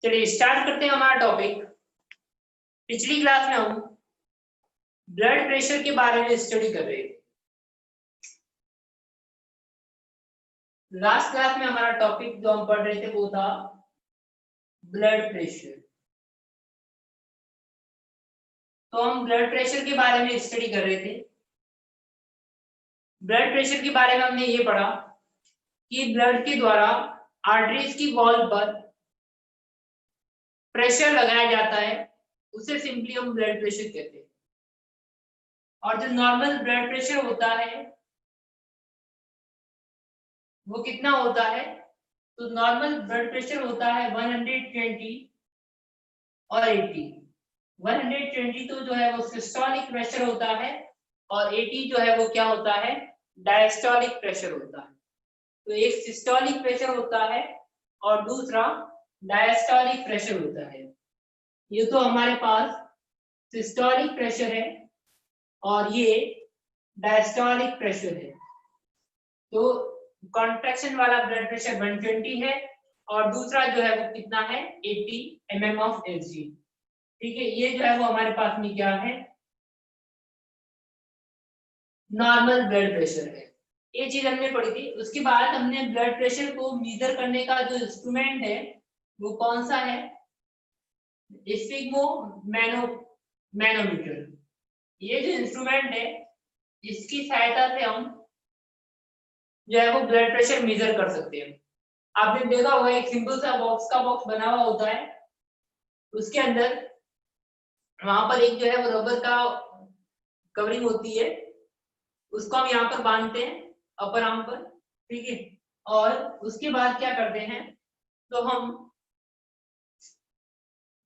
चलिए स्टार्ट करते हैं हमारा टॉपिक। पिछली क्लास में हम ब्लड प्रेशर के बारे में स्टडी कर रहे थे। लास्ट क्लास में हमारा टॉपिक जो हम पढ़ रहे थे वो था ब्लड प्रेशर। तो हम ब्लड प्रेशर के बारे में स्टडी कर रहे थे। ब्लड प्रेशर के बारे में हमने ये पढ़ा कि ब्लड के द्वारा आर्टरीज की वॉल पर प्रेशर लगाया जाता है, उसे सिंपली हम ब्लड प्रेशर कहते हैं। और जो नॉर्मल ब्लड प्रेशर होता है वो कितना होता है? तो नॉर्मल ब्लड प्रेशर होता है 120 और 80। 120 तो जो है वो सिस्टोलिक प्रेशर होता है और 80 जो है वो क्या होता है? डायस्टोलिक प्रेशर होता है। तो एक सिस्टोलिक प्रेशर होता है और दूसरा डायस्टोलिक प्रेशर होता है। ये तो हमारे पास सिस्टोलिक प्रेशर है और ये डायस्टोलिक प्रेशर है। तो कॉन्ट्रैक्शन वाला ब्लड प्रेशर 120 है और दूसरा जो है वो कितना है? 80 mm of Hg। ठीक है, ये जो है वो हमारे पास में क्या है? नॉर्मल ब्लड प्रेशर है। ये चीज हमने पढ़ी थी। उसके बाद हमने ब्लड प्रेशर को मेजर करने का जो इंस्ट्रूमेंट है वो कौन सा है? Sphygmo manometer. ये जो इंस्ट्रूमेंट है इसकी सहायता से हम जो है वो ब्लड प्रेशर मेजर कर सकते हैं। आपने देखा होगा एक सिंपल सा बॉक्स बना हुआ होता है, उसके अंदर वहां पर एक जो है वो रबर का कवरिंग होती है, उसको हम यहाँ पर बांधते हैं अपर आर्म पर। ठीक है, और उसके बाद क्या करते हैं? तो हम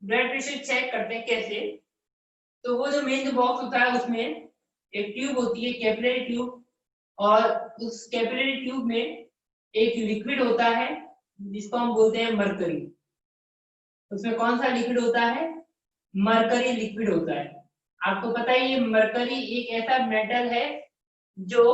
ब्लड प्रेशर चेक करते हैं। कैसे? तो वो जो मेन बॉक्स होता है उसमें एक ट्यूब होती है, कैपिलरी ट्यूब, और उस कैपिलरी ट्यूब में एक लिक्विड होता है जिसको हम बोलते हैं मरकरी। उसमें कौन सा लिक्विड होता है? मरकरी लिक्विड होता है। आपको पता है ये मरकरी एक ऐसा मेटल है जो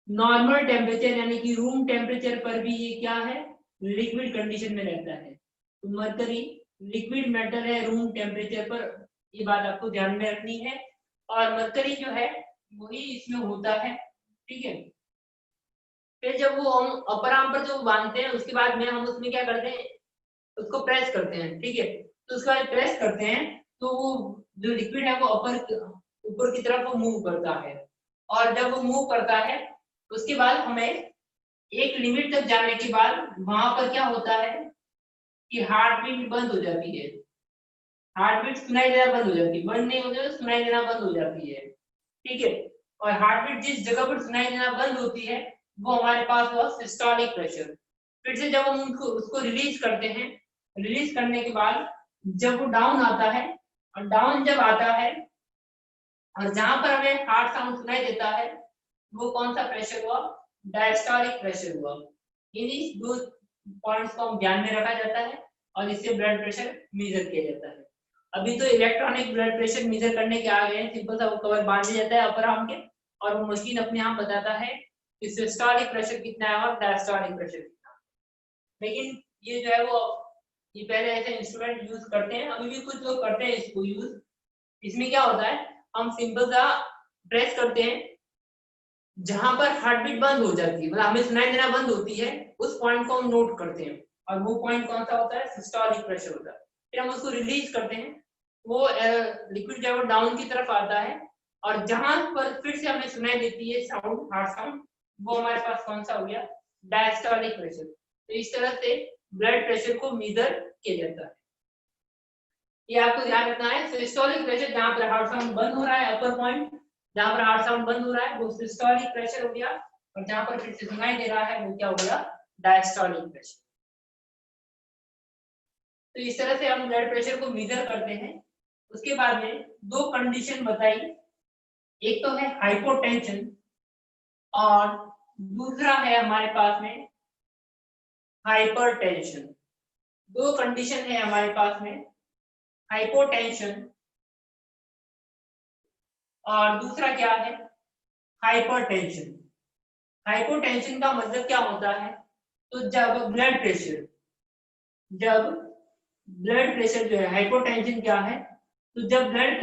नॉर्मल टेम्परेचर यानी कि रूम टेम्परेचर पर भी ये क्या है? लिक्विड कंडीशन में रहता है। तो मरकरी लिक्विड मेटल है रूम टेम्परेचर पर, ये बात आपको ध्यान में रखनी है। और मरकरी जो है वही इसमें होता है। ठीक है, फिर जब वो हम अपर आर्म पर जो बांधते हैं उसके बाद में हम उसमें क्या करते हैं? उसको प्रेस करते हैं। ठीक है, तो उसके बाद प्रेस करते हैं तो वो जो लिक्विड है वो ऊपर की तरफ वो मूव करता है। और जब वो मूव करता है उसके बाद हमें एक लिमिट तक जाने के बाद वहां पर क्या होता है कि हार्ट बीट बंद हो जाती है। हार्ट बीट सुनाई देना बंद हो जाती है, बंद नहीं होती है, सुनाई देना बंद हो जाती है। ठीक है, और हार्ट बीट जिस जगह पर सुनाई देना बंद होती है वो हमारे पास हुआ सिस्टोलिक प्रेशर। फिर से जब हम उसको रिलीज करते हैं, रिलीज करने के बाद जब वो डाउन आता है, और डाउन जब आता है और जहां पर हमें हार्ट साउंड सुनाई देता है वो कौन सा प्रेशर हुआ? डायस्टोलिक प्रेशर हुआ। इन दो पॉइंट्स को हम ध्यान में रखा जाता है और इससे ब्लड प्रेशर मेजर किया जाता है। अभी तो इलेक्ट्रॉनिक ब्लड प्रेशर मेजर करने के आ गए हैं, सिंपल सा वो कवर बांध दिया जाता है अपर आर्म के और वो मशीन अपने आप बताता है कि सिस्टोलिक प्रेशर कितना है और डायस्टोलिक प्रेशर कितना है। लेकिन ये जो है वो ये पहले ऐसे इंस्ट्रूमेंट यूज करते हैं, अभी भी कुछ लोग करते हैं इसको यूज। इसमें क्या होता है, हम सिंपल सा प्रेस करते हैं, जहां पर हार्ट बीट बंद हो जाती है, मतलब हमें सुनाई देना बंद होती है, उस पॉइंट को हम नोट करते हैं और वो पॉइंट कौन सा होता है? सिस्टोलिक प्रेशर होता है। फिर हम उसको रिलीज करते हैं, वो लिक्विड जो है वो डाउन की तरफ आता है और जहां पर फिर से हमें सुनाई देती है साउंड, हार्ट साउंड, वो हमारे पास कौन सा हो गया? Diastolic pressure. तो इस तरह से ब्लड प्रेशर को मेजर किया जाता है। ये आपको ध्यान रखना है। सिस्टोलिक प्रेशर जहां पर हार्ट साउंड बंद हो रहा है, अपर पॉइंट जहां पर हार्ट साउंड बंद हो रहा है वो सिस्टोलिक प्रेशर हो गया, और जहां पर फिर से सुनाई दे रहा है वो क्या हो गया? Diastolic pressure. तो इस तरह से हम ब्लड प्रेशर को मेजर करते हैं। उसके बाद में दो कंडीशन बताई, एक तो है हाइपोटेंशन और दूसरा है हमारे पास में हाइपरटेंशन। दो कंडीशन है हमारे पास में, हाइपोटेंशन और दूसरा क्या है? हाइपरटेंशन। हाइपोटेंशन का मतलब क्या होता है? तो जब ब्लड प्रेशर जो है, हाइपोटेंशन क्या है? तो जब ब्लड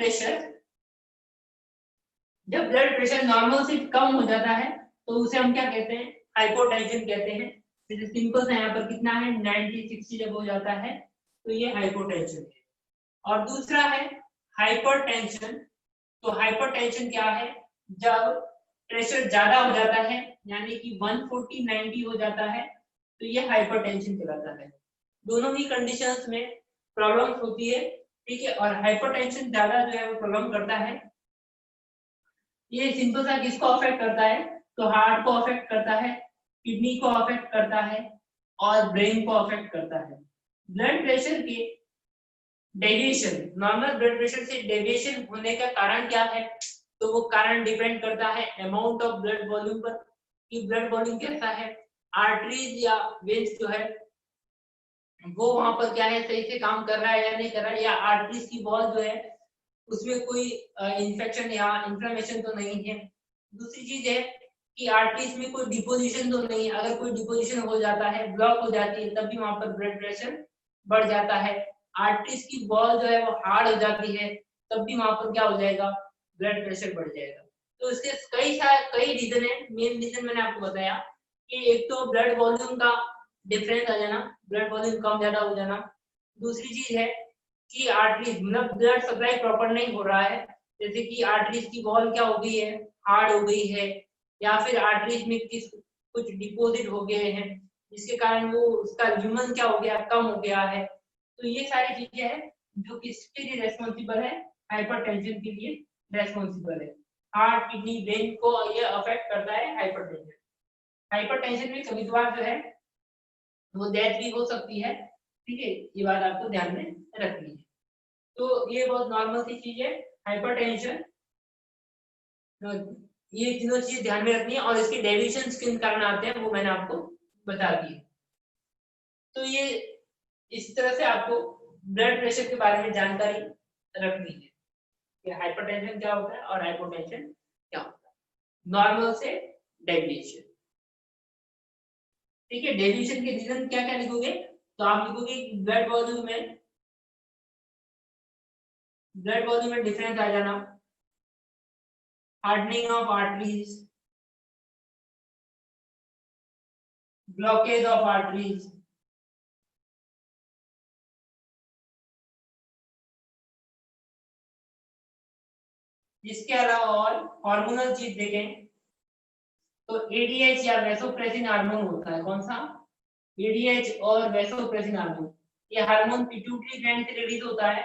प्रेशर नॉर्मल से कम हो जाता है तो उसे हम क्या कहते हैं? हाइपोटेंशन कहते हैं। जैसे सिंपल सा यहाँ पर कितना है, 90-60 जब हो जाता है तो ये हाइपोटेंशन है। और दूसरा है हाइपरटेंशन। तो हाइपरटेंशन क्या है? जब प्रेशर ज्यादा हो जाता है, यानी कि 140-90 हो जाता है, तो ये हाइपरटेंशन कहलाता है। दोनों ही कंडीशंस में प्रॉब्लम होती है, ठीक है। और हाइपरटेंशन ज्यादा जो है वो प्रॉब्लम करता है। ये सिंपल सा किसको अफेक्ट करता है? तो हार्ट को अफेक्ट करता है, किडनी को अफेक्ट करता है और ब्रेन को अफेक्ट करता है। ब्लड प्रेशर के डेविएशन, नॉर्मल ब्लड प्रेशर से डेविएशन होने का कारण क्या है? तो वो कारण डिपेंड करता है अमाउंट ऑफ ब्लड वॉल्यूम पर, कि ब्लड वॉल्यूम कैसा है। आर्टरीज या वेन्स जो है वो वहां पर क्या है, सही से काम कर रहा है या नहीं कर रहा है, या आर्टरीज की वॉल जो है उसमें कोई इन्फेक्शन या इन्फ्लेमेशन तो नहीं है। दूसरी चीज है कि आर्टरीज में कोई डिपोजिशन तो नहीं है। अगर कोई डिपोजिशन हो जाता है, ब्लॉक हो जाती है, तब भी वहां पर ब्लड प्रेशर बढ़ जाता है। आर्टरीज की वॉल जो है वो हार्ड हो जाती है, तब भी वहां पर क्या हो जाएगा? ब्लड प्रेशर बढ़ जाएगा। तो इसके कई रीजन है। मेन रीजन मैंने आपको बताया कि एक तो ब्लड वॉल्यूम का डिफरेंस आ जाना, ब्लड वॉल्यूम कम ज्यादा हो जाना। दूसरी चीज है कि आर्टरीज मतलब ब्लड सप्लाई प्रॉपर नहीं हो रहा है, जैसे कि आर्टरीज की वॉल क्या हो गई है, हार्ड हो गई है, या फिर आर्टरीज में कुछ डिपॉजिट हो गए हैं, जिसके कारण वो उसका ल्यूमन क्या हो गया, कम हो गया है। तो ये सारी चीजें हैं जो किसके लिए रेस्पॉन्सिबल है? हाइपरटेंशन के लिए रेस्पॉन्सिबल है। हार्ट, किडनी, ब्रेन को ये अफेक्ट करता है हाइपरटेंशन। हाइपरटेंशन में कभी कभार जो है वो डेथ भी हो सकती है, ठीक है। ये बात आपको ध्यान में रखनी है। तो ये बहुत नॉर्मल सी चीज है हाइपरटेंशन। ये तीनों चीज ध्यान में रखनी है, और इसके डेविएशन किन कारण आते हैं वो मैंने आपको बता दिए। तो ये इस तरह से आपको ब्लड प्रेशर के बारे में जानकारी रखनी है कि हाइपरटेंशन क्या होता है और हाइपोटेंशन क्या होता है, नॉर्मल से डेविएशन। ठीक है। डेविएशन के रीजन क्या क्या लिखोगे? तो आप लिखोगे ब्लड वॉल्यूम में डिफरेंस आ जाना, hardening of arteries, blockage of arteries, इसके अलावा और हार्मोनल चीज देखें तो एडीएच या वैसोप्रेसिन हार्मोन होता है। कौन सा? एडीएच और वैसोप्रेसिन हार्मोन। ये हार्मोन पिट्यूटरी ग्लैंड से रिलीज होता है।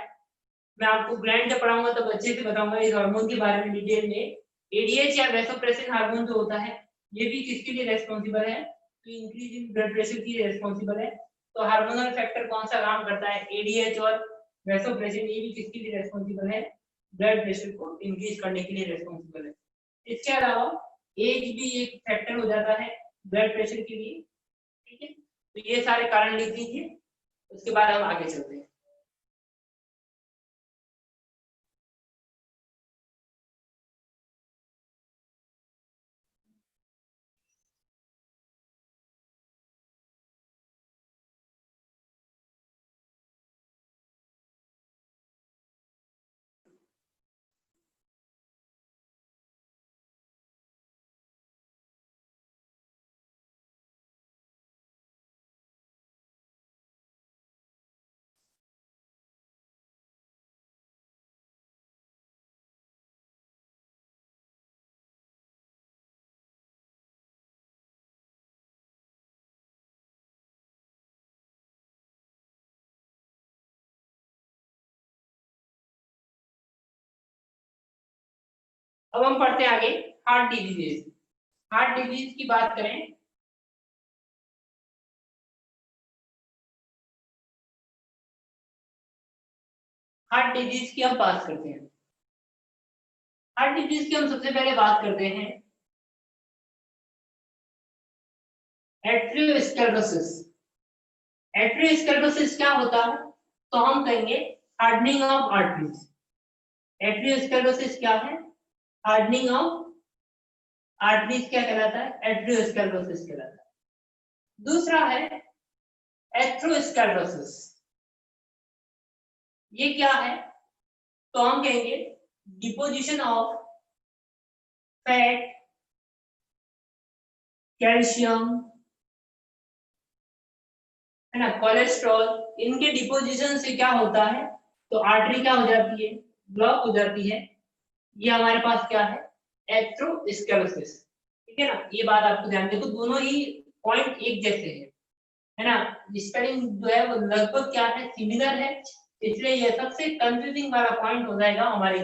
मैं आपको ग्लैंड जब पढ़ाऊंगा तब अच्छे से बताऊंगा इस हार्मोन के बारे में डिटेल में। एडीएच या वैसोप्रेसिन हार्मोन जो होता है ये भी किसके लिए रेस्पॉन्सिबल है? तो इंक्रीज इन ब्लड प्रेशर की रेस्पॉन्सिबल है। तो हार्मोनल फैक्टर कौन सा काम करता है? एडीएच और वैसोप्रेसिन, ये भी किसके लिए रेस्पॉन्सिबल है? ब्लड प्रेशर को इंक्रीज करने के लिए रेस्पॉन्सिबल है। इसके अलावा एज भी एक फैक्टर हो जाता है ब्लड प्रेशर के लिए, ठीक है। तो ये सारे कारण लिख लीजिए, उसके बाद हम आगे चलते हैं। अब हम पढ़ते हैं आगे हार्ट डिजीज। हार्ट डिजीज की बात करें हार्ट डिजीज की हम बात करते हैं। हार्ट डिजीज की हम सबसे पहले बात करते हैं एट्रियोस्क्लेरोसिस। एट्रियोस्क्लेरोसिस क्या होता है? तो हम कहेंगे हार्डनिंग ऑफ आर्टरीज। एट्रियोस्क्लेरोसिस क्या है? हार्डनिंग ऑफ आर्टरीज क्या कहलाता है? एट्रियोस्क्लेरोसिस कहलाता है। दूसरा है एथ्रोस्क्लेरोसिस। ये क्या है? तो हम कहेंगे डिपोजिशन ऑफ फैट, कैल्शियम, है ना, कोलेस्ट्रॉल, इनके डिपोजिशन से क्या होता है? तो आर्टरी क्या हो जाती है? ब्लॉक हो जाती है। ये हमारे पास क्या है? एथेरोस्क्लेरोसिस। ठीक है ना, ये बात आपको ध्यान देखो, दोनों ही पॉइंट एक जैसे हैं, है ना। स्पेलिंग जो है वो लगभग क्या है? सिमिलर है, इसलिए ये सबसे कंफ्यूजिंग वाला पॉइंट हो जाएगा हमारे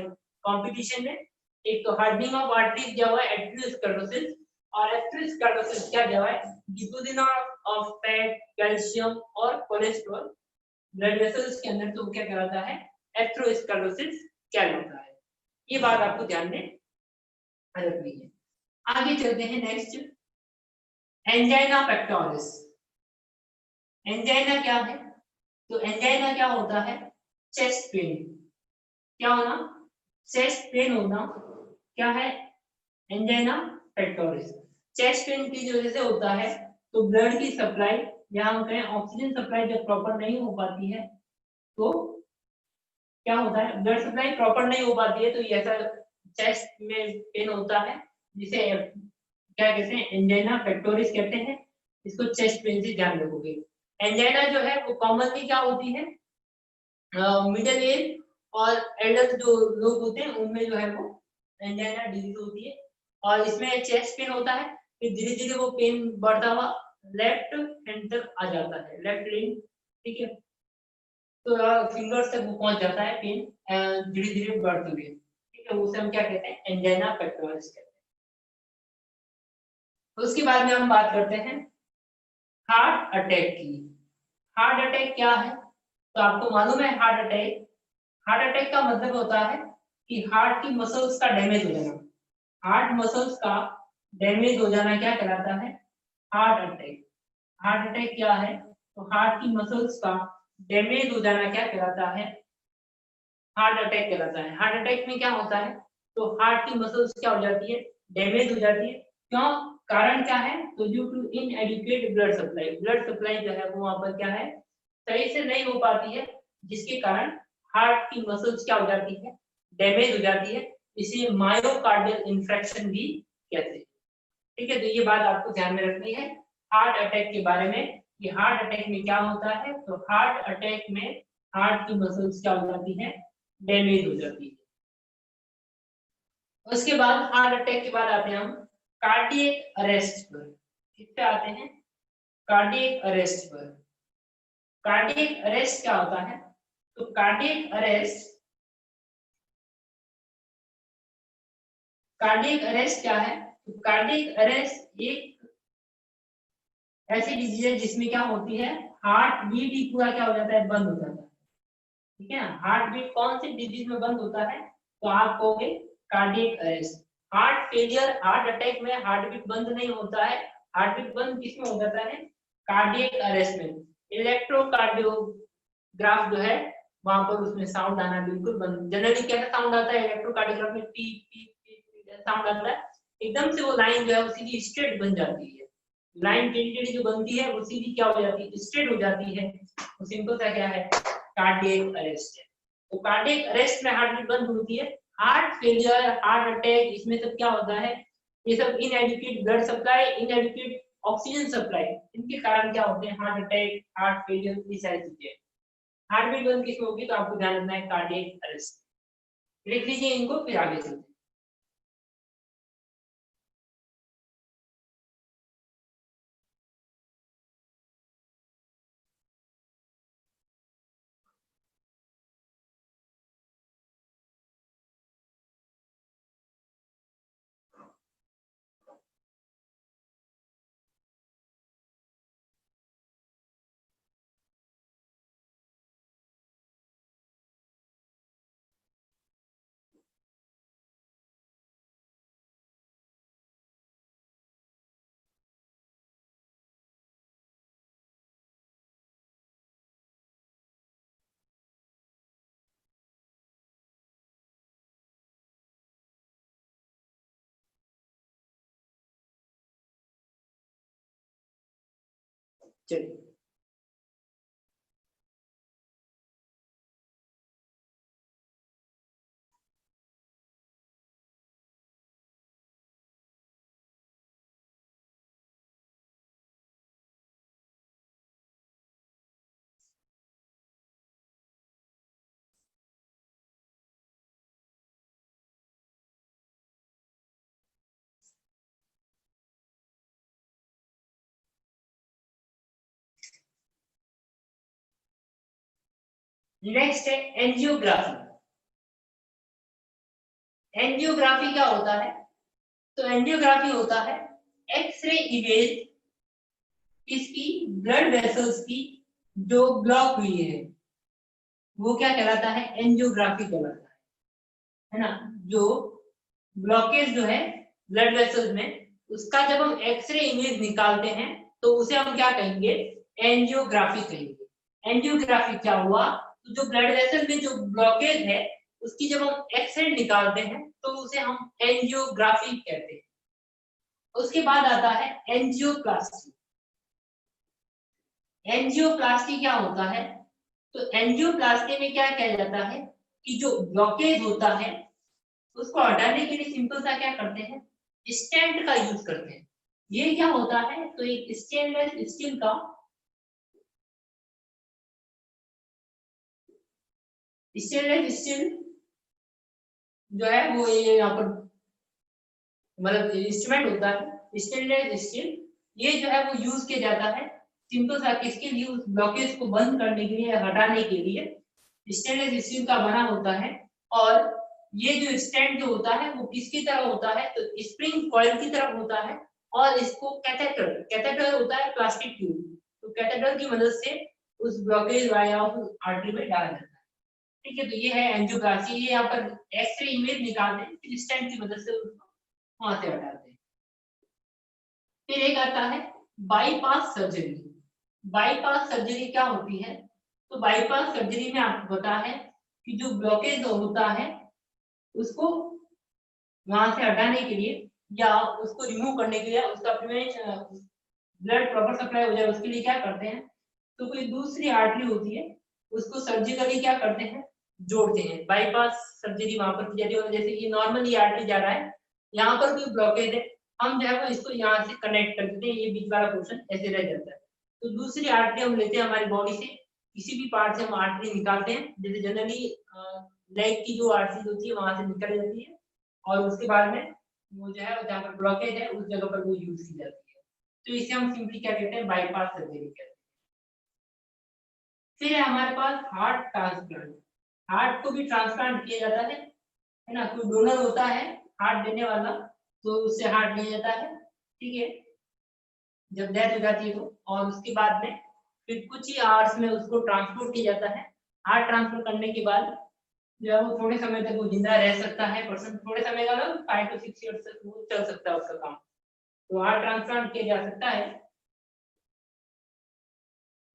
कंपटीशन में। एक तो हार्डनिंग ऑफ आर्टरीज दिया हुआ है एथेरोस्क्लेरोसिस, और एथेरोस्क्लेरोसिस क्या दिया हुआ है? डिपोजिशन ऑफ फैट, कैल्शियम और कोलेस्ट्रॉल ब्लड वेसल्स के अंदर, तो क्या कहलाता है? एथेरोस्क्लेरोसिस कहलाता है। ये बात आपको ध्यान में रखनी है। आगे चलते हैं नेक्स्ट, एंजाइना पेक्टोरिस। एंजाइना क्या है? तो एंजाइना क्या होता है? Chest pain. क्या होना? चेस्ट पेन होना क्या है? Angina pectoris. चेस्ट पेन की वजह से होता है, तो ब्लड की सप्लाई, या हम कहें ऑक्सीजन सप्लाई जब प्रॉपर नहीं हो पाती है, तो क्या होता है? ब्लड सप्लाई प्रॉपर नहीं हो पाती है, तो ये ऐसा चेस्ट में पेन होता है, जिसे क्या कहते हैं? एंजाइना पेक्टोरिस कहते हैं। इसको चेस्ट पेन से ध्यान रखोगे। एंजाइना जो है वो कॉमनली क्या होती है? मिडिल एज और एडल्ट जो लोग होते हैं उनमें जो है वो एंजाइना डिजीज होती है, और इसमें चेस्ट पेन होता है, फिर धीरे धीरे वो पेन बढ़ता हुआ लेफ्ट हैंड तक आ जाता है, लेफ्ट लेन। ठीक है, तो फिंगर्स तक वो पहुंच जाता है पेन धीरे धीरे बढ़ते हुए। ठीक है, उसे हम क्या कहते हैं? एंजाइना पेक्टोरिस कहते हैं। तो उसके बाद में हम बात करते हैं हार्ट अटैक की। हार्ट अटैक क्या है? तो आपको मालूम है हार्ट अटैक? हार्ट अटैक का मतलब होता है कि हार्ट की मसल्स का डैमेज हो जाना। हार्ट मसल्स का डैमेज हो जाना क्या कहलाता है? Heart attack. हार्ट अटैक क्या है? तो हार्ट की मसल्स का डैमेज हो जाना क्या कहलाता है? हार्ट अटैक कहलाता है। हार्ट अटैक में क्या होता है? तो हार्ट की मसल्स क्या हो जाती है? डैमेज हो जाती है। क्यों? कारण क्या है? तो due to inadequate blood supply, blood supply जो है वो वहां पर क्या है? सही से नहीं हो पाती है, जिसके कारण हार्ट की मसल्स क्या हो जाती है? डैमेज हो जाती है। इसे मायोकार्डियल इंफ्रेक्शन भी कहते हैं। ठीक है, तो ये बात आपको ध्यान में रखनी है हार्ट अटैक के बारे में, कि हार्ट अटैक में क्या होता है? तो हार्ट अटैक में हार्ट की मसल्स क्या हो जाती है? डैमेज हो जाती है। उसके बाद हार्ट अटैक के बाद आते हैं हम कार्डियक अरेस्ट पर। किस पे आते हैं? कार्डियक अरेस्ट पर। कार्डियक अरेस्ट क्या होता है? तो कार्डियक अरेस्ट क्या है? तो कार्डियक अरेस्ट एक ऐसी डिजीज है जिसमें क्या होती है? हार्ट बीट ही पूरा क्या हो जाता है? बंद हो जाता है। ठीक है, हार्ट बीट कौन सी डिजीज में बंद होता है? तो आप कहोगे cardiac arrest. Heart failure, heart attack में हार्ट बीट बंद नहीं होता है। हार्ट बीट बंद किसमें हो जाता है? कार्डियक अरेस्ट में। इलेक्ट्रोकार्डियोग्राफ जो है वहां पर उसमें साउंड आना बिल्कुल बंद। जनरली कैसा साउंड आता है इलेक्ट्रोकार्डियोग्राफ में? पी पी पी साउंड आता है। एकदम से वो लाइन जो है वो सीधी स्ट्रेट बन जाती है। लाइन टेढ़ी टेढ़ी जो बनती है वो सीधी क्या हो जाती है? स्ट्रेट हो जाती है। तो सिंपल सा क्या है? कार्डियक अरेस्ट है। तो कार्डियक अरेस्ट में हार्ट बीट बंद होती है। हार्ट फेलियर, हार्ट अटैक, इसमें सब क्या होता है? ये सब इनएडिक्वेट ब्लड सप्लाई, इनएडिक्वेट ऑक्सीजन सप्लाई, इनके कारण क्या होते हैं? हार्ट अटैक, हार्ट फेलियर, ये सारी चीजें। हार्ट बीट बंद किसमें होगी? तो आपको ध्यान रखना है कार्डियक अरेस्ट। लिख लीजिए इनको, फिर आगे चलते हैं। चलिए। नेक्स्ट है एंजियोग्राफी। एंजियोग्राफी क्या होता है? तो एंजियोग्राफी होता है एक्सरे इमेज इसकी ब्लड वेसल्स की जो ब्लॉक हुई है वो क्या कहलाता है? एंजियोग्राफी कहलाता है ना। जो ब्लॉकेज जो है ब्लड वेसल्स में उसका जब हम एक्सरे इमेज निकालते हैं तो उसे हम क्या कहेंगे? एंजियोग्राफी कहेंगे। एंजियोग्राफी क्या हुआ? तो जो ब्लड वेसल में जो ब्लॉकेज है उसकी जब हम एक्सरे निकालते हैं तो उसे हम एंजियोग्राफी कहते हैं। उसके बाद आता है एंजियोप्लास्टी। एंजियोप्लास्टी क्या होता है? तो एंजियोप्लास्टी में क्या किया जाता है कि जो ब्लॉकेज होता है उसको हटाने के लिए सिंपल सा क्या करते हैं? स्टेंट का यूज करते हैं। ये क्या होता है? तो एक स्टेनलेस स्टील का स्टेनलेस स्टील जो है वो ये यहाँ पर मतलब इंस्ट्रूमेंट होता है स्टेनलेस स्टील। ये जो है वो यूज किया जाता है सिंपल सा किसके लिए? उस ब्लॉकेज को बंद करने के लिए, हटाने के लिए स्टेनलेस स्टील का बना होता है। और ये जो स्टैंड जो होता है वो किसकी तरह होता है? तो स्प्रिंग कॉइल की तरह होता है। और इसको कैथेटर कैथेटर होता है प्लास्टिक ट्यूब। तो कैथेटर की मदद से उस ब्लॉकेज वाया उस आर्टरी में डाला जाता है। ठीक है, तो ये है एंजियोप्लास्टी। ये यहाँ पर एक्सरे इमेज निकालते हैं फिर स्टेंट की मदद से उसको वहां से हटाते हैं। फिर एक आता है बाईपास सर्जरी। बाईपास सर्जरी क्या होती है? तो बाईपास सर्जरी में आपको पता है कि जो ब्लॉकेज होता है उसको वहां से हटाने के लिए या उसको रिमूव करने के लिए, उसका ब्लड प्रॉपर सप्लाई हो जाए उसके लिए क्या करते हैं? तो कोई दूसरी आर्टरी होती है उसको सर्जिकली क्या करते हैं? जोड़ते हैं। बाईपास सर्जरी वहां पर की जाती है। जैसे कि नॉर्मल ये आर्टरी जा रहा है, यहाँ पर कोई ब्लॉकेज है, हम जो है वो इसको यहाँ से कनेक्ट कर देते हैं, ये बीच वाला पोर्शन ऐसे रह जाता है। तो दूसरी आर्टरी हम लेते हैं हमारी बॉडी से, किसी भी पार्ट से हम आर्टरी निकालते हैं। जैसे जनरली लेग की जो आर्टरी होती है वहां से निकल जाती है और उसके बाद में वो जो है जहाँ पर ब्लॉकेज है उस जगह पर वो यूज की जाती है। तो इसे हम सिंपली क्या कहते हैं? बाईपास सर्जरी कहते हैं। फिर है हमारे पास हार्ट ट्रांसप्लांट। हार्ट को भी ट्रांसप्लांट किया जाता है ना। कोई डोनर होता है हार्ट देने वाला तो उससे हार्ट लिया जाता है। ठीक है, जब डेथ हो जाती है तो, और उसके बाद में फिर कुछ ही आवर्स में उसको ट्रांसपोर्ट किया जाता है। हार्ट ट्रांसफर करने के बाद जो है वो थोड़े समय तक वो जिंदा रह सकता है पर्सन। थोड़े समय का मतलब 5 to 6 ईयर्स तक वो चल सकता है उसका काम। तो हार्ट ट्रांसप्लांट किया जा सकता है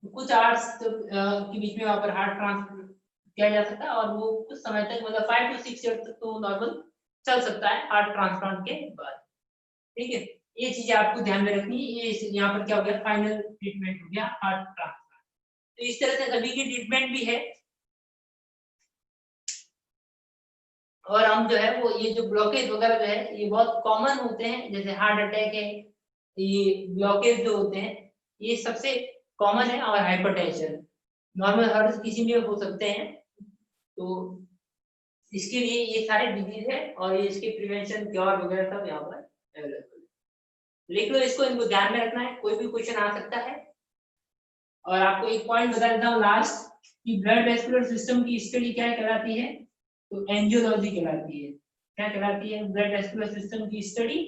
कुछ आवर्स के बीच में वहां पर हार्ट ट्रांसफर किया जा सकता है और वो कुछ समय तक मतलब 5 to 6 ईयर तक तो नॉर्मल चल सकता है हार्ट ट्रांसप्लांट के बाद। ठीक है, ये चीजें आपको ध्यान में रखनी है। ये यहाँ पर क्या हो गया? फाइनल ट्रीटमेंट हो गया हार्ट ट्रांसप्लांट। तो इस तरह से सभी की ट्रीटमेंट भी है। और हम जो है वो ये जो ब्लॉकेज वगैरह जो है ये बहुत कॉमन होते हैं, जैसे हार्ट अटैक है, ये ब्लॉकेज जो होते हैं ये सबसे कॉमन है। और हाइपरटेंशन नॉर्मल हर किसी में हो सकते हैं। तो इसके लिए ये सारे डिजीज है और ये इसके प्रिवेंशन क्योर वगैरह सब यहाँ पर अवेलेबल है। लिख लो इसको, इनको ध्यान में रखना है, कोई भी क्वेश्चन आ सकता है। और आपको एक पॉइंट बता देता हूँ लास्ट कि ब्लड वेस्कुलर सिस्टम की स्टडी क्या कहलाती है? तो एंजियोलॉजी कहलाती है। क्या कहलाती है? ब्लड वेस्कुलर सिस्टम की स्टडी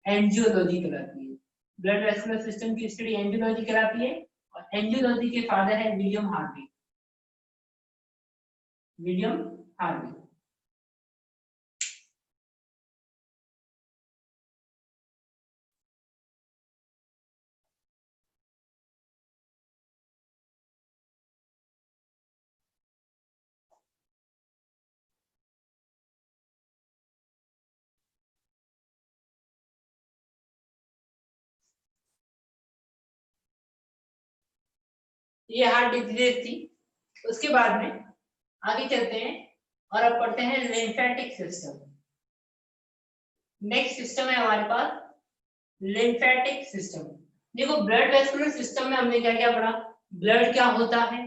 एंजियोलॉजी कहलाती है। ब्लड वेस्कुलर सिस्टम की स्टडी एंजियोलॉजी कहलाती है। और एंजियोलॉजी के फादर है विलियम हार्वी। William Harvey. ये हार्ट डिजीज थी। उसके बाद में आगे चलते हैं और अब पढ़ते हैं लिम्फेटिक सिस्टम। नेक्स्ट सिस्टम है हमारे पास लिम्फेटिक सिस्टम। देखो ब्लड वेस्कुलर सिस्टम में हमने क्या क्या पढ़ा? ब्लड क्या होता है,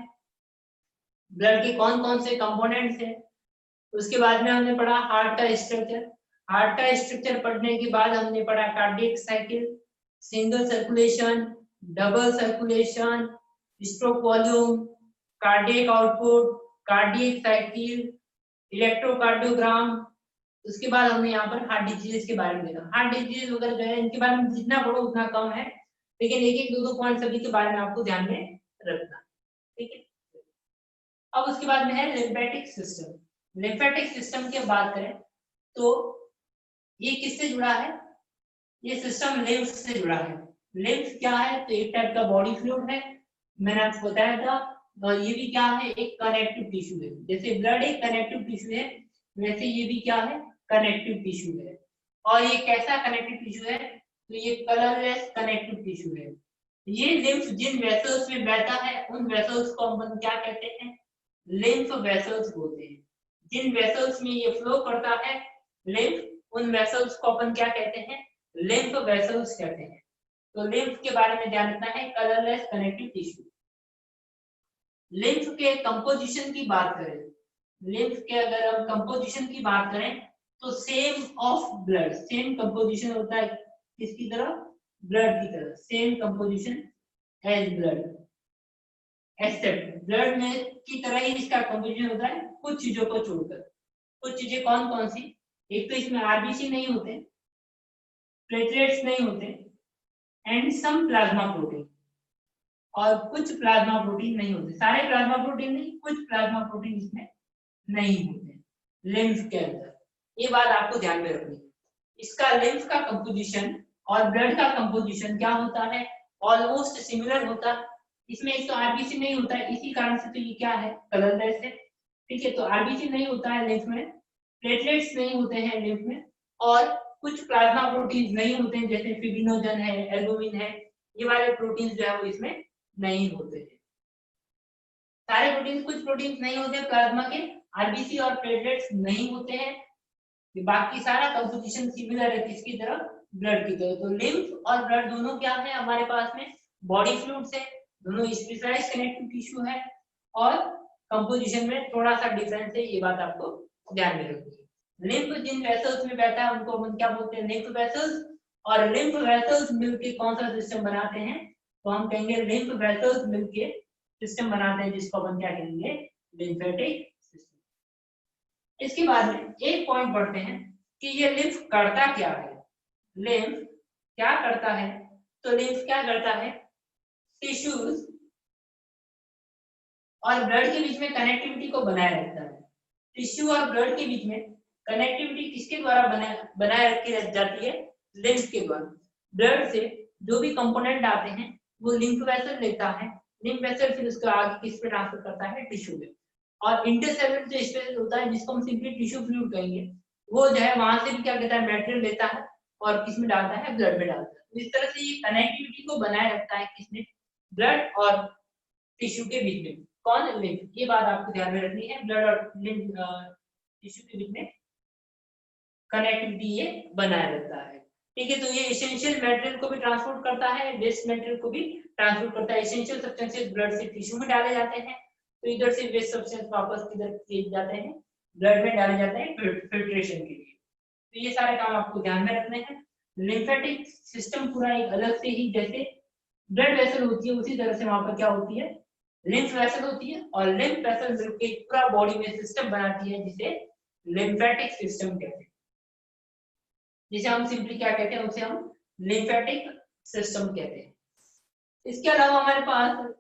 ब्लड के कौन कौन से कंपोनेंट्स हैं। उसके बाद में हमने पढ़ा हार्ट का स्ट्रक्चर। हार्ट का स्ट्रक्चर पढ़ने के बाद हमने पढ़ा cardiac cycle, single circulation, double circulation, stroke volume, cardiac output, cardiac cycle, electrocardiogram. उसके बाद हमने यहाँ पर हार्ट डिजीज के बारे में देखा। हार्ट डिजीज वगैरह जो है इनके बारे में जितना पढ़ो उतना कम है, लेकिन एक एक दो दो पॉइंट सभी के बारे में आपको ध्यान में रखना, ठीक है। अब उसके बाद में है लिम्फेटिक सिस्टम। लिम्फेटिक सिस्टम की बात करें तो ये किससे जुड़ा है? ये सिस्टम लिम्फ से जुड़ा है। लिम्फ क्या है? तो एक टाइप का बॉडी फ्लूइड है, मैंने आपको बताया था। और ये भी क्या है? एक कनेक्टिव टिश्यू है। जैसे ब्लड एक कनेक्टिव टिश्यू है, वैसे ये भी क्या है? कनेक्टिव टिश्यू है। और ये कैसा कनेक्टिव टिश्यू है? तो ये कलरलेस कनेक्टिव टिश्यू है। ये लिम्फ जिन वेसल्स में बहता है उन वेसल्स को हम क्या कहते हैं? लिम्फ वेसल्स बोलते हैं। जिन वेसल्स में ये फ्लो करता है लिम्फ, उन वेसल्स को अपन क्या कहते हैं? लिम्फ वेसल्स कहते हैं। तो लिम्फ के बारे में ध्यान रखना है, कलरलेस कनेक्टिव टिश्यू। लिम्फ के कंपोजिशन की बात करें, लिम्फ के अगर हम कंपोजिशन की बात करें तो same of blood, same composition होता है किसकी तरह? ब्लड की तरह, same composition as blood, except blood में की तरह ही इसका कंपोजिशन होता है कुछ चीजों को छोड़कर। कुछ चीजें कौन कौन सी? एक तो इसमें आरबीसी नहीं होते, प्लेटलेट्स नहीं होते, एंड सम प्लाज्मा प्रोटीन। और कुछ प्लाज्मा प्रोटीन नहीं होते, सारे प्लाज्मा प्रोटीन नहीं, कुछ प्लाज्मा प्रोटीन इसमें नहीं होते लिम्फ के अंदर। ये बात आपको ध्यान में रखनी है। इसका लिम्फ का कंपोजिशन और ब्लड का कंपोजिशन क्या होता है? ऑलमोस्ट सिमिलर होता है। इसमें एक तो आरबीसी नहीं होता है, इसी कारण से तो ये क्या है? कलरलेस है, ठीक है। तो आरबीसी नहीं होता है लिम्फ में, प्लेटलेट्स नहीं होते हैं लिम्फ में, और कुछ प्लाज्मा प्रोटीन नहीं होते हैं, जैसे फिब्रिनोजन है, एल्बुमिन है, ये वाले प्रोटीन जो है वो इसमें नहीं होते हैं। सारे प्रोटीन, कुछ प्रोटीन नहीं होते प्लाज्मा के, आरबीसी और प्लेटलेट्स नहीं होते हैं, बाकी सारा कंपोजिशन सिमिलर है किसकी तरह? ब्लड की तरह। तो लिम्फ और ब्लड दोनों क्या है हमारे पास में? बॉडी फ्लूइड्स है, दोनों स्पेशलाइज्ड कनेक्टिव टिश्यू है, और कंपोजिशन में थोड़ा सा डिफरेंस है, ये बात आपको ध्यान में रखनी है। लिम्फ जिन वेसल्स में बहता है उनको हम क्या बोलते हैं? Lymph vessels. और लिम्फ वेसल्स मिलके कौन सा सिस्टम बनाते हैं? तो हम कहेंगे लिम्फ वेसल्स मिलके सिस्टम बनाते हैं, जिसको अपन क्या कहेंगे? Lymphatic system. इसके बाद में एक पॉइंट पढ़ते हैं कि ये लिम्फ करता क्या है। लिम्फ क्या करता है? तो लिम्फ क्या करता है? टिश्यूज और ब्लड के बीच में कनेक्टिविटी को बनाए रखता है। टिश्यू और ब्लड के बीच में कनेक्टिविटी किसके द्वारा बनाए रखी जाती है? लिम्फ के द्वारा। ब्लड से जो भी कंपोनेंट आते हैं वो लिम्फ वेसल लेता है, लिम्फ वेसल फिर उसको आगे किस पे ट्रांसफर करता है? टिश्यू में। और इंटरसेलुलर जो स्पेस होता है, जिसको हम सिंपली टिश्यू फ्लूइड कहेंगे, वो जो है वहां से भी क्या करता है? मटेरियल लेता है और किस में डालता है? ब्लड में डालता है। तो इस तरह से ये कनेक्टिविटी को बनाए रखता है किसने? ब्लड और टिश्यू के बीच में। कौन? लिम्फ। ये बात आपको ध्यान में रखनी है, ब्लड और लिम्फ टिश्यू के बीच में कनेक्टिविटी ये बनाए रखता है, ठीक है। तो ये एसेंशियल मटेरियल को भी ट्रांसपोर्ट करता है, वेस्ट मटेरियल को भी ट्रांसपोर्ट करता है। एसेंशियल सब्सटेंसेस ब्लड से टिश्यू में डाले जाते हैं, तो इधर से वेस्ट सब्सटेंस वापस किधर किए जाते हैं? ब्लड में डाले जाते हैं फिल्ट्रेशन के लिए। तो ये सारे काम आपको ध्यान में रखने हैं। लिम्फेटिक सिस्टम पूरा एक अलग से ही, जैसे ब्लड वेसल होती है उसी तरह से वहां पर क्या होती है? लिम्फ वेसल होती है, और लिम्फ वेसल मिलकर पूरा बॉडी में सिस्टम बनाती है, जिसे लिम्फेटिक सिस्टम कहते हैं। जिसे हम सिंपली क्या कहते हैं? उसे हम लिम्फेटिक सिस्टम कहते हैं। इसके अलावा हमारे पास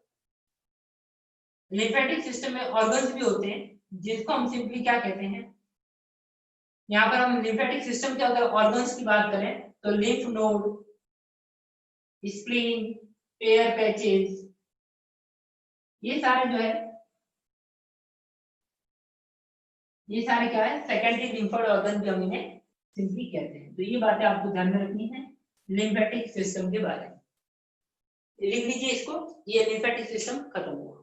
लिम्फेटिक सिस्टम में ऑर्गन्स भी होते हैं, जिसको हम सिंपली क्या कहते हैं? यहाँ पर हम लिम्फेटिक सिस्टम के अगर ऑर्गन्स की बात करें तो lymph node, spleen, pair patches, ये सारे जो है, ये सारे क्या है? सेकेंडरी लिम्फोइड ऑर्गन भी हम इन्हें सिंपली कहते हैं। तो ये बातें आपको ध्यान में रखनी है लिम्फेटिक सिस्टम के बारे में। लिख लीजिए इसको, ये लिम्फेटिक सिस्टम खत्म हुआ।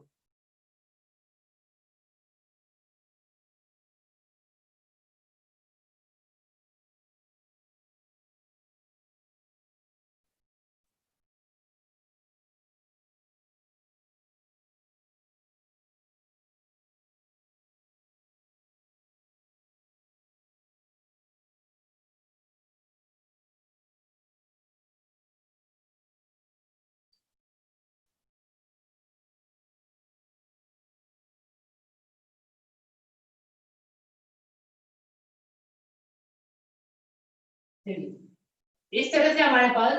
चलिए इस तरह से हमारे पास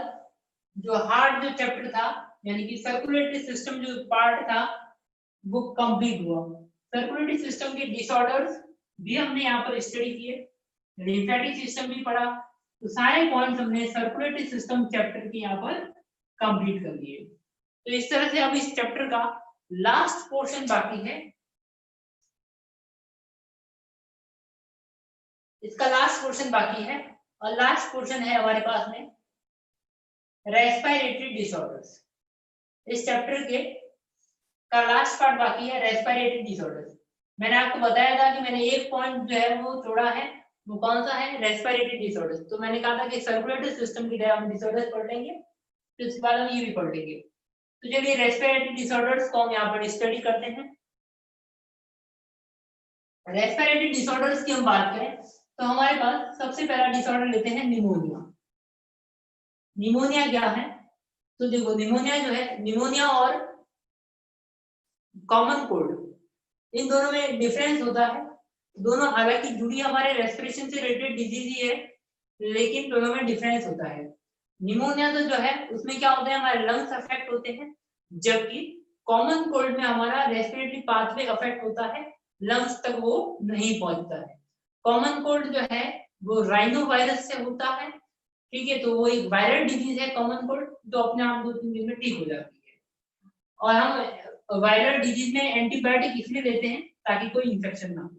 जो हार्ड जो चैप्टर था यानी कि सर्कुलेटरी सिस्टम जो पार्ट था वो कंप्लीट हुआ। सर्कुलेटरी सिस्टम के डिसऑर्डर्स भी हमने यहाँ पर स्टडी किए, लिम्फेटिक सिस्टम भी पढ़ा, तो सारे पॉइंट्स हमने सर्कुलेटरी सिस्टम चैप्टर के यहाँ पर कंप्लीट कर दिए। तो इस तरह से अब इस चैप्टर का लास्ट पोर्शन बाकी है। इसका लास्ट पोर्शन बाकी है और लास्ट पोर्शन है हमारे पास में रेस्पिरेटरी डिसऑर्डर्स। इस चैप्टर के का लास्ट पार्ट बाकी है रेस्पिरेटरी डिसऑर्डर्स। मैंने आपको बताया था कि मैंने एक पॉइंट जो है वो छोड़ा है, वो कौन सा है, रेस्पिरेटरी डिसऑर्डर्स। तो मैंने कहा था कि सर्कुलेटरी सिस्टम की हम डिसऑर्डर्स पढ़ लेंगे, तो इसके बाद हम ये भी पढ़ लेंगे। तो चलिए रेस्पिरेटरी डिसऑर्डर्स को हम यहाँ पर स्टडी करते हैं। रेस्पिरेटरी डिसऑर्डर्स की हम बात करें तो हमारे पास सबसे पहला डिसऑर्डर लेते हैं निमोनिया। निमोनिया क्या है, तो देखो निमोनिया जो है, निमोनिया और कॉमन कोल्ड इन दोनों में डिफरेंस होता है। दोनों हालांकि जुड़ी हमारे रेस्पिरेशन से रिलेटेड डिजीज ही है, लेकिन दोनों में डिफरेंस होता है। निमोनिया तो जो है उसमें क्या होता है, हमारे लंग्स अफेक्ट होते हैं, जबकि कॉमन कोल्ड में हमारा रेस्पिरेटरी पाथवे अफेक्ट होता है, लंग्स तक वो नहीं पहुंचता है। कॉमन कोल्ड जो है वो राइनो वायरस से होता है, ठीक है, तो वो एक वायरल डिजीज है कॉमन कोल्ड, जो अपने आप 2-3 दिन में ठीक हो जाती है। और हम वायरल डिजीज में एंटीबायोटिक इसलिए लेते हैं ताकि कोई इन्फेक्शन ना हो,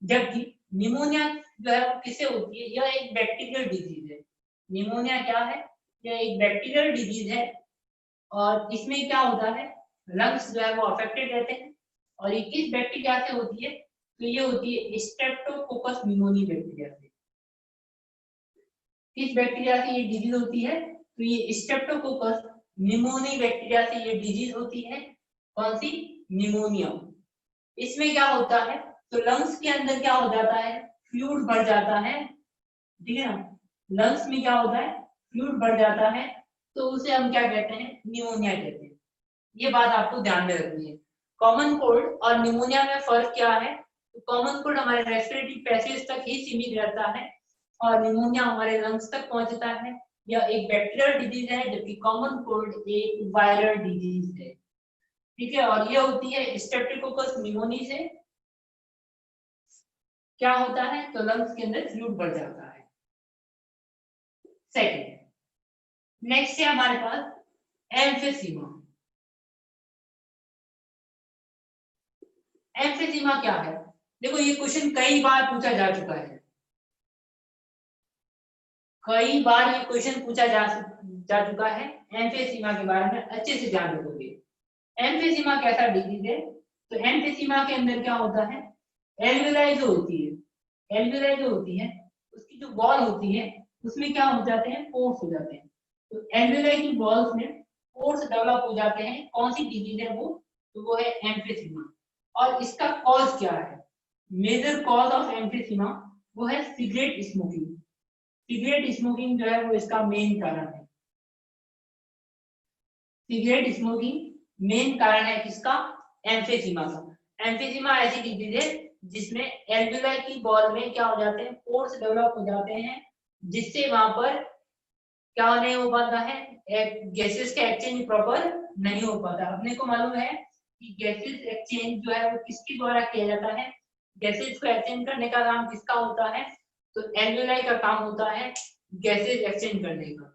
जबकि निमोनिया जो है वो किससे होती है, यह एक बैक्टीरियल डिजीज है। निमोनिया क्या है, यह एक बैक्टीरियल डिजीज है और इसमें क्या होता है, लंग्स जो है वो अफेक्टेड रहते हैं। और ये किस बैक्टीरिया से होती है, तो ये होती है स्ट्रेप्टोकोकस निमोनी बैक्टीरिया से। किस बैक्टीरिया से ये डिजीज होती है, तो ये स्ट्रेप्टोकोकस निमोनी बैक्टीरिया से ये डिजीज होती है। कौन सी, निमोनिया। इसमें क्या होता है, तो लंग्स के अंदर क्या हो जाता है, फ्लूइड बढ़ जाता है, ठीक है ना, लंग्स में क्या होता है, फ्लूइड बढ़ जाता है, तो उसे हम क्या कहते हैं, निमोनिया कहते हैं। ये बात आपको ध्यान में रखनी है। कॉमन कोल्ड और निमोनिया में फर्क क्या है, तो कॉमन कोल्ड हमारे रेस्पिरेटरी पैसेज तक ही सीमित रहता है और निमोनिया हमारे लंग्स तक पहुंचता है। यह एक बैक्टीरियल डिजीज है, जबकि कॉमन कोल्ड एक वायरल डिजीज है, ठीक है। और ये होती है स्ट्रेप्टोकोकस निमोनी से। क्या होता है, तो लंग्स के अंदर फ्लूइड बढ़ जाता है। सेकंड, नेक्स्ट है हमारे पास एम्फिसीमा। एम्फिसीमा क्या है, देखो ये क्वेश्चन कई बार पूछा जा चुका है, कई बार ये क्वेश्चन पूछा जा चुका है। एम्फिसीमा के बारे में अच्छे से ध्यान रखोगे। एम्फिसीमा कैसा डिजीज है, तो एम्फिसीमा के अंदर क्या होता है, एल्वेलाई जो होती है, एल्वेलाई जो होती है उसकी जो वॉल होती है उसमें क्या हो जाते हैं, पोर्स हो जाते हैं। तो एल्वेलाई की वॉल्स में पोर्स डेवलप हो जाते हैं। कौन सी डिजीज है वो, तो वो है एम्फिसीमा। और इसका कॉज क्या है, मेजर कॉज ऑफ एम्फिसीमा वो है सिगरेट स्मोकिंग। सिगरेट स्मोकिंग जो है वो इसका मेन कारण है। सिगरेट स्मोकिंग मेन कारण है किसका, एम्फिसीमा का। एम्फिसीमा ऐसी डिजीज है जिसमें एल्वेलाई की बॉल में क्या हो जाते हैं, पोर्स डेवलप हो जाते हैं, जिससे वहां पर क्या नहीं हो पाता है, गैसेस का एक्सचेंज प्रॉपर नहीं हो पाता। अपने को मालूम है कि गैसेस एक्सचेंज जो है वो किसके द्वारा किया जाता है, गैसेस को एक्सचेंज करने का काम किसका होता है, तो एल्वेलाई का काम होता है गैसेस एक्सचेंज करने का।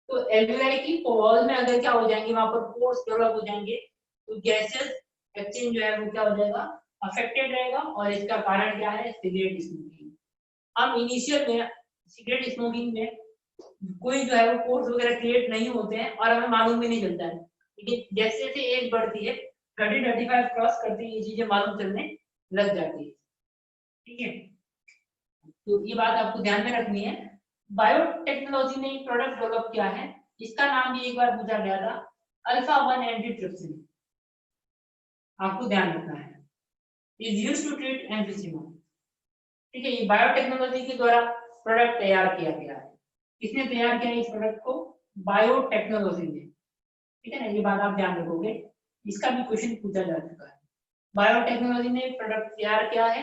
तो एल्वेलाई की वॉल में अगर क्या हो जाएंगे, वहां पर पोर्स डेवलप हो जाएंगे, तो गैसेस एक्सचेंज जो है वो क्या हो जाएगा, अफेक्टेड रहेगा। और इसका कारण क्या है, सिगरेट स्मोकिंग। हम इनिशियल में सिगरेट स्मोकिंग में कोई जो है वो पोर्स वगैरह क्रिएट नहीं होते हैं और हमें मालूम भी नहीं चलता है, लेकिन जैसे जैसे एज बढ़ती है 30-35 क्रॉस करती है, ये चीजें मालूम चलने लग जाती है, ठीक है। तो ये बात आपको ध्यान में रखनी है। बायोटेक्नोलॉजी ने एक प्रोडक्ट डेवलप किया है, इसका नाम भी एक बार पूछा गया था, अल्फा-1 एंटीट्रिप्सिन। आपको ध्यान रखना है, is used to treat emphysema, ठीक है। ये बायोटेक्नोलॉजी के द्वारा प्रोडक्ट तैयार किया गया है। किसने तैयार किया इस प्रोडक्ट को, बायोटेक्नोलॉजी ने, ठीक है ना, ये बात आप ध्यान रखोगे, इसका भी क्वेश्चन पूछा जा चुका है। बायोटेक्नोलॉजी ने प्रोडक्ट तैयार किया है,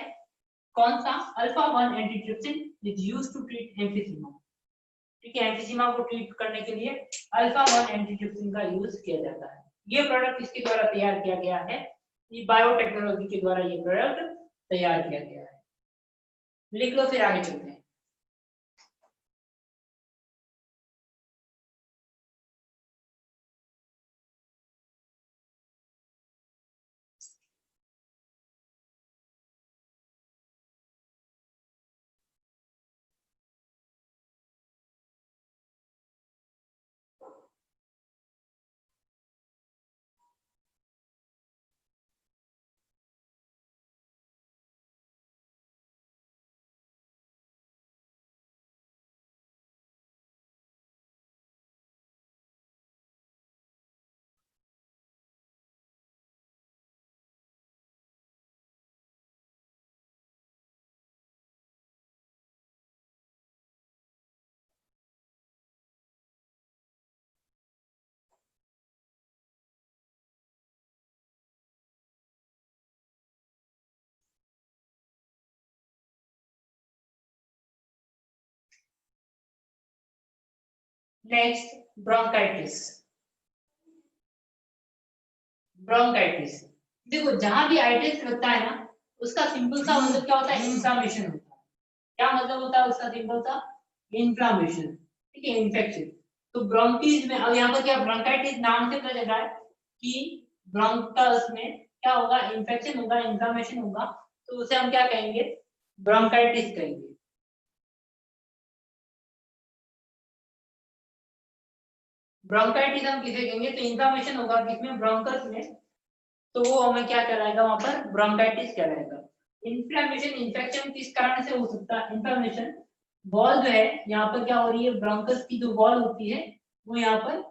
कौन सा, alpha one antitrypsin is used to treat emphysema. ठीक है, एम्फीसीमा को ट्रीट करने के लिए अल्फा 1 एंटीट्रिप्सिन का यूज किया जाता है। ये प्रोडक्ट किसके द्वारा तैयार किया गया है? ये बायोटेक्नोलॉजी के द्वारा ये प्रोडक्ट तैयार किया गया है। लिख लो, फिर आगे चलते हैं। Next, bronchitis. ब्रोंकाइटिस, देखो जहां भी आइटिस लगता है ना, उसका सिंपल सा मतलब क्या होता है? इन्फ्लामेशन होता है। क्या मतलब होता है उसका सिंपल सा? इन्फ्लामेशन, ठीक है, इन्फेक्शन। तो ब्रोंकिस में, अब यहाँ पर क्या ब्रोंकाइटिस नाम से पता चल रहा है कि ब्रोंकस में क्या होगा? इन्फेक्शन होगा, इन्फ्लामेशन होगा, तो उसे हम क्या कहेंगे? ब्रोंकाइटिस कहेंगे। ब्रोंकाइटिस हम किसे कहेंगे? तो इन्फ्लामेशन होगा किसमें? ब्रोंकस में, तो वो हमें क्या कहलाएगा? वहां पर ब्रोंकाइटिस कहलाएगा। इन्फ्लेमेशन, इन्फेक्शन किस कारण से हो सकता है? इन्फ्लेमेशन, वॉल जो है यहाँ पर क्या हो रही है? ब्रोंकस की जो वॉल होती है वो यहाँ पर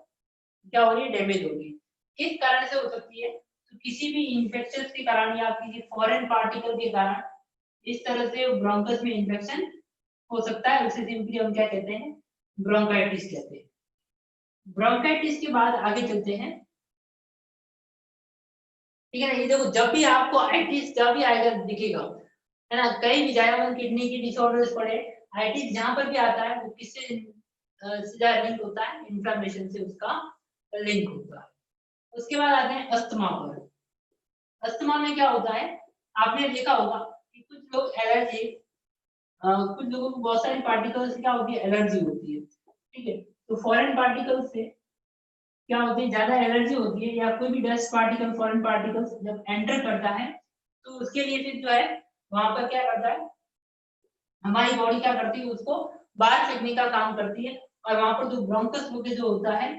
क्या हो रही है? डैमेज हो रही है। किस कारण से हो सकती है? तो किसी भी इन्फेक्शन के कारण या किसी फॉरेन पार्टिकल के कारण इस तरह से ब्रोंकस में इन्फेक्शन हो सकता है। उसे सिंपली हम क्या कहते हैं? ब्रोंकाइटिस कहते हैं। ब्रोंकाइटिस के बाद आगे चलते हैं, ठीक है ना। ये देखो, जब भी आपको आइटिस जब भी आएगा दिखेगा, है ना, कहीं भी जाए, हम किडनी की डिसऑर्डर्स पड़े, आइटिस जहां पर भी आता है वो किससे सीधा लिंक होता है? इन्फ्लेमेशन से उसका लिंक होता है। उसके बाद आते हैं अस्थमा पर। अस्थमा में क्या होता है? आपने देखा होगा कि कुछ लोग एलर्जी, कुछ लोगों को बहुत सारी पार्टिकल्स से क्या होती है? एलर्जी होती है, ठीक है। तो फॉरेन पार्टिकल्स से क्या होती है? ज्यादा एलर्जी होती है, या कोई भी डस्ट पार्टिकल, फॉरेन पार्टिकल्स जब एंटर करता है तो उसके लिए फिर जो है वहां पर क्या करता है? हमारी बॉडी क्या करती है? उसको बाहर फेंकने का काम करती है। और वहां पर जो ब्रोंकस जो होता है,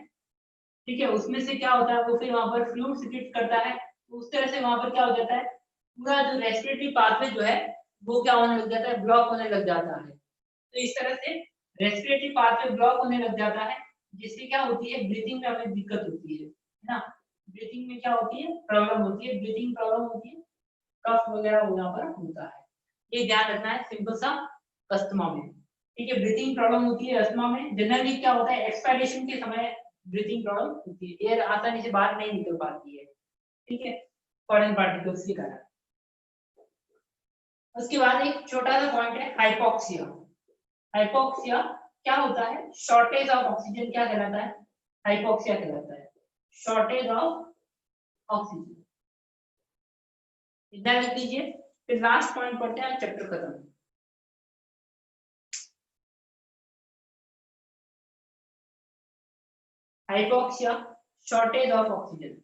ठीक है, उसमें से क्या होता है? वो फिर वहां पर फ्लूइड सिक्रेट करता है, तो उस तरह से वहां पर क्या हो जाता है? पूरा जो रेस्पिरेटरी पाथवे जो है वो क्या होने लग जाता है? ब्लॉक होने लग जाता है। तो इस तरह से रेस्पिरेटरी पाथवे ब्लॉक होने लग जाता है, जिससे क्या होती है? ब्रीथिंग में हमें दिक्कत होती है ना। ब्रीथिंग में क्या होती है? प्रॉब्लम होती है, ब्रीथिंग प्रॉब्लम होती है, कफ वगैरह यहाँ पर होता है। ये ध्यान रखना है सिंपल सा अस्थमा में, ठीक है। ब्रीथिंग प्रॉब्लम होती है अस्थमा में। जनरली क्या होता है? एक्सपायरेशन के समय ब्रीथिंग प्रॉब्लम होती है, एयर आसानी से बाहर नहीं निकल पाती है, ठीक है, फॉरेन पार्टिकल्स के कारण। उसके बाद एक छोटा सा पॉइंट है हाइपोक्सिया। हाइपोक्सिया क्या होता है? शॉर्टेज ऑफ ऑक्सीजन क्या कहलाता है? हाइपोक्सिया कहलाता है, शॉर्टेज ऑफ ऑक्सीजन। इतना लिख लीजिए, फिर लास्ट पॉइंट पढ़ते हैं, चैप्टर खत्म। Hypoxia, shortage of oxygen.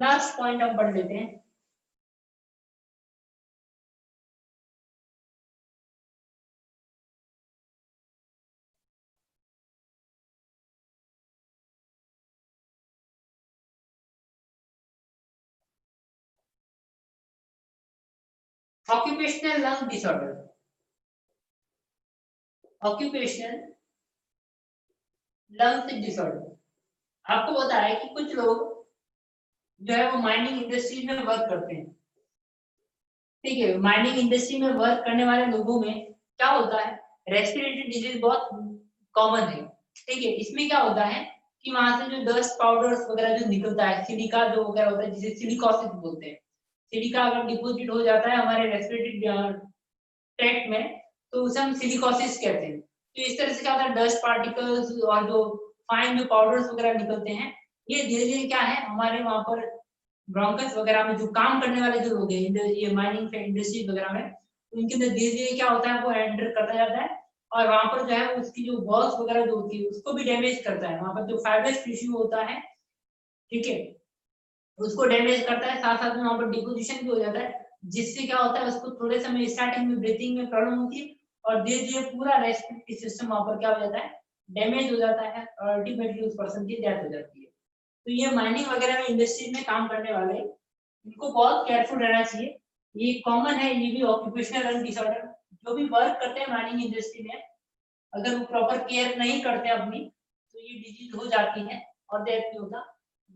Last point हम पढ़ लेते हैं। Occupational lung disorder. Occupational lungs disorder. आपको पता है कि कुछ लोग जो है वो माइनिंग इंडस्ट्री में वर्क करते हैं, ठीक है। माइनिंग इंडस्ट्री में वर्क करने वाले लोगों में क्या होता है, रेस्पिरेटरी डिजीज बहुत कॉमन है, ठीक है। इसमें क्या होता है कि वहां से जो डस्ट पाउडर्स वगैरह जो निकलता है, सिलिका जो वगैरह होता है जिसे सिलिकोसिस बोलते हैं, सिलिका अगर डिपॉजिट हो जाता है हमारे रेस्पिरेटरी ट्रैक्ट में तो उसे हम सिलिकोसिस कहते हैं। तो इस तरह से क्या होता है, डस्ट पार्टिकल्स और जो फाइन जो पाउडर्स वगैरह निकलते हैं, ये धीरे धीरे क्या है हमारे वहां पर ब्रोंकस वगैरह में जो काम करने वाले जो लोग हैं ये माइनिंग इंडस्ट्री वगैरह में, उनके अंदर धीरे धीरे क्या होता है वो एंटर करता जाता है और वहां पर जो है उसकी जो वॉल्स वगैरह जो होती है उसको भी डैमेज करता है। वहां पर जो फाइब्रस टिश्यू होता है, ठीक है, उसको डैमेज करता है, साथ साथ में वहां पर डिपोजिशन भी हो जाता है, जिससे क्या होता है उसको थोड़े समय स्टार्टिंग में ब्रीथिंग में प्रॉब्लम होती है और धीरे धीरे पूरा रेस्पिरेटरी सिस्टम वहां पर क्या हो जाता है, डैमेज हो जाता है और अल्टीमेटली उस पर्सन की डेथ हो जाती है। तो ये माइनिंग वगैरह में इंडस्ट्री में काम करने वाले इनको बहुत केयरफुल रहना चाहिए। ये कॉमन है, ये भी ऑक्यूपेशनल लंग डिसऑर्डर। जो भी वर्क करते हैं माइनिंग इंडस्ट्री में, अगर वो प्रॉपर केयर नहीं करते अपनी तो ये डिजीज हो जाती है और डेथ भी होता,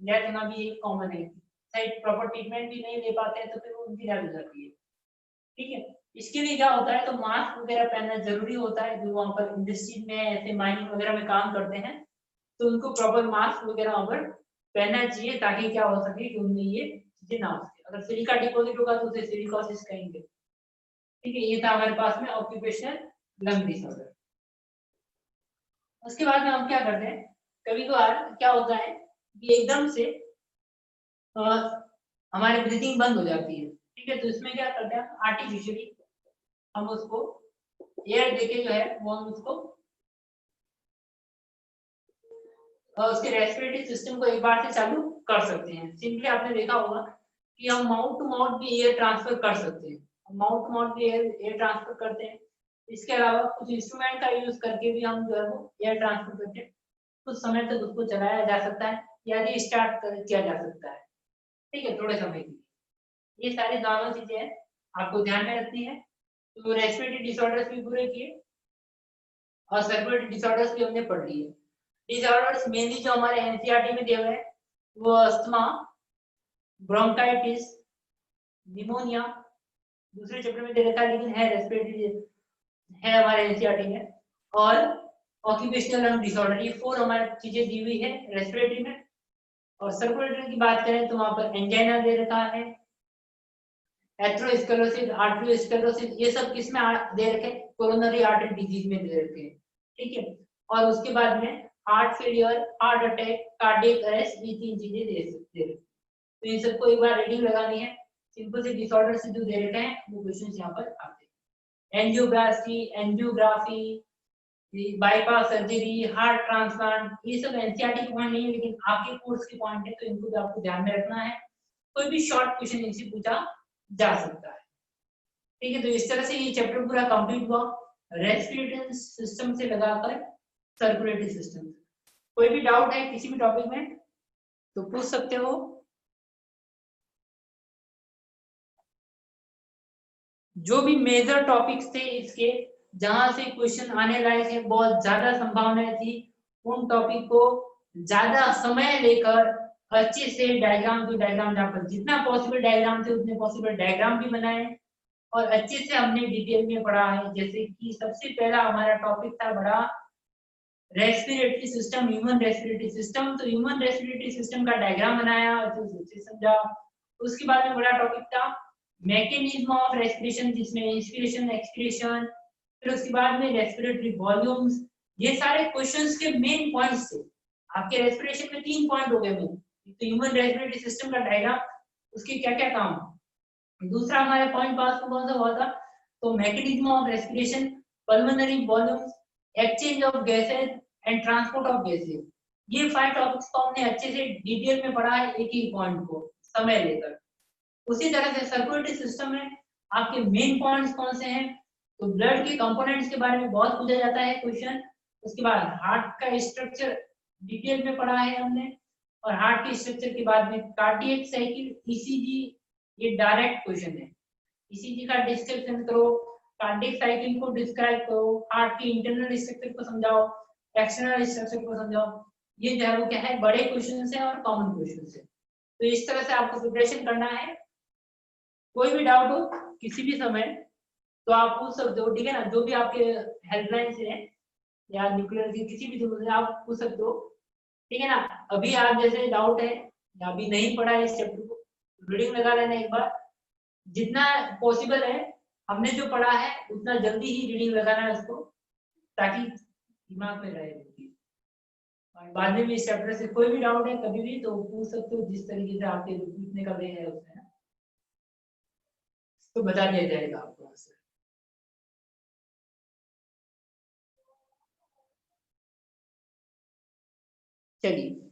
डेथ होना भी एक कॉमन है। सही प्रॉपर ट्रीटमेंट भी नहीं ले पाते हैं तो फिर वो उनकी डेथ हो जाती है, ठीक है। इसके लिए क्या होता है, तो मास्क वगैरह पहनना जरूरी होता है। जो वहाँ पर इंडस्ट्री में ऐसे माइनिंग वगैरह में काम करते हैं तो उनको प्रॉपर मास्क वगैरह वहाँ पर पहनना चाहिए ताकि क्या हो सके कि उनमें ये चीजें ना हो सके। अगर सिलिका डिपॉजिट होगा तो उसे सिलिकोसिस कहेंगे, ठीक है। ये था हमारे पास में ऑक्यूपेशनल लंग डिसऑर्डर। उसके बाद में हम क्या करते हैं, कभी कभार क्या होता है कि एकदम से हमारी ब्रीथिंग बंद हो जाती है, ठीक है। तो इसमें क्या करते हैं, आर्टिफिशियली हम उसको एयर देके जो है वो हम उसको उसके रेस्पिरेटरी सिस्टम को एक बार से चालू कर सकते हैं। सिंपली आपने देखा होगा कि हम माउथ टू माउथ भी एयर ट्रांसफर कर सकते हैं, माउथ टू माउथ भी एयर ट्रांसफर करते हैं। इसके अलावा कुछ इंस्ट्रूमेंट का यूज करके भी हम जो है वो एयर ट्रांसफर करके कुछ समय तक उसको चलाया जा सकता है या स्टार्ट किया जा सकता है, ठीक है, थोड़े समय के लिए। ये सारी दोनों चीजें हैं आपको ध्यान में रखनी है। तो रेस्पिरेटरी डिसऑर्डर्स भी पूरे किए और सर्कुलेटरी डिसऑर्डर्स भी हमने पढ़ लिए। डिसऑर्डर्स मेनली जो हमारे एनसीईआरटी में दिए हुए हैं वो अस्थमा, ब्रोंकाइटिस, निमोनिया दूसरे चैप्टर में दे रखा है लेकिन है रेस्पिरेटरी है हमारे एनसीईआरटी में, और ऑक्यूपेशनल लंग डिसऑर्डर, ये 4 हमारी चीजें दी हुई है रेस्पिरेटरी में। और सर्कुलेटरी की बात करें तो वहां पर एंजाइना दे रखा है, एथेरोस्क्लेरोसिस, आर्टेरियोस्क्लेरोसिस, ये सब किसमें दे रखे, कोरोनरी आर्टरी डिजीज में दे रखे हैं, ठीक है। और उसके बाद में heart failure, heart attack, cardiac arrest, ये 3 चीजें दे सकते हैं। तो इन सबको एक बार रीडिंग लगानी है। सिंपल से डिसऑर्डर से जो दे रखे हैं वो क्वेश्चंस यहाँ पर आते हैं। Angioplasty, angiography, bypass surgery, heart transplant, ये सब एनसीईआरटी के पॉइंट नहीं है लेकिन आपके कोर्स के पॉइंट है तो इनको भी आपको ध्यान में रखना है। कोई भी शॉर्ट क्वेश्चन इनसे पूछा जा सकता है, ठीक है। तो इस तरह से ये चैप्टर पूरा कंप्लीट हुआ रेस्पिरेटरी सिस्टम से लगाकर सर्कुलेटरी सिस्टम। कोई भी डाउट है किसी भी टॉपिक में तो पूछ सकते हो। जो भी मेजर टॉपिक्स थे इसके जहां से क्वेश्चन आने लायक है, बहुत ज्यादा संभावनाएं थी, उन टॉपिक को ज्यादा समय लेकर अच्छे से डायग्राम टू डायग्राम, जहां पर जितना पॉसिबल डायग्राम थे उतने पॉसिबल डायग्राम भी बनाए और अच्छे से हमने डिटेल में पढ़ा है। जैसे कि सबसे पहला हमारा टॉपिक था बड़ा respiratory system, human respiratory system. तो ह्यूमन रेस्पिरेटरी सिस्टम का डायग्राम बनाया तो उससे समझा। उसके बाद में बड़ा टॉपिक था मैकेनिज्म ऑफ रेस्पिरेशन, जिसमें इंस्पिरेशन एक्सपिरेशन, फिर उसके बाद में रेस्पिरेटरी वॉल्यूम्स। ये सारे क्वेश्चंस के मेन पॉइंट्स थे। आपके रेस्पिरेशन में 3 पॉइंट हो गए मेन, तो ह्यूमन रेस्पिरेटरी सिस्टम का डायग्राम, उसके क्या क्या काम। दूसरा हमारे पॉइंट पास को कौन सा हुआ था, तो mechanism of respiration, pulmonary volumes, exchange of gases and transport of gases. ये 5 टॉपिक्स को हमने अच्छे से डिटेल में पढ़ा है एक ही पॉइंट को समय लेकर। उसी तरह से सर्कुलेटरी सिस्टम में आपके मेन पॉइंट्स कौन से हैं, तो ब्लड के कंपोनेंट्स के बारे में बहुत पूछा जाता है क्वेश्चन। उसके बाद हार्ट का स्ट्रक्चर डिटेल में पढ़ा है हमने, और हार्ट के स्ट्रक्चर के बाद में कार्डियक साइकिल, ईसीजी, ये डायरेक्ट क्वेश्चन है। ईसीजी का डिस्क्रिप्शन करो, कार्डियक साइकिल को डिस्क्राइब करो, हार्ट की इंटरनल स्ट्रक्चर को समझाओ, एक्सटर्नल स्ट्रक्चर को समझाओ। ये जो है वो क्या है, बड़े क्वेश्चन है और कॉमन क्वेश्चन है। तो इस तरह से आपको प्रिपरेशन करना है। कोई भी डाउट हो किसी भी समय तो आप पूछ सकते हो, ठीक है ना। जो भी आपके हेल्पलाइन से है या न्यूक्लियर की किसी भी जरूरत है आप पूछ सकते हो, ठीक है ना। अभी आप जैसे डाउट है या अभी नहीं पढ़ा है इस चैप्टर को, रीडिंग लगा लेना एक बार, जितना पॉसिबल है हमने जो पढ़ा है उतना जल्दी ही रीडिंग लगाना है उसको, ताकि दिमाग में रहे। और बाद में भी इस चैप्टर से कोई भी डाउट है कभी भी तो पूछ सकते हो, जिस तरीके से आपके पूछने का वे है उसमें तो बता दिया जाएगा आपको आंसर। चलिए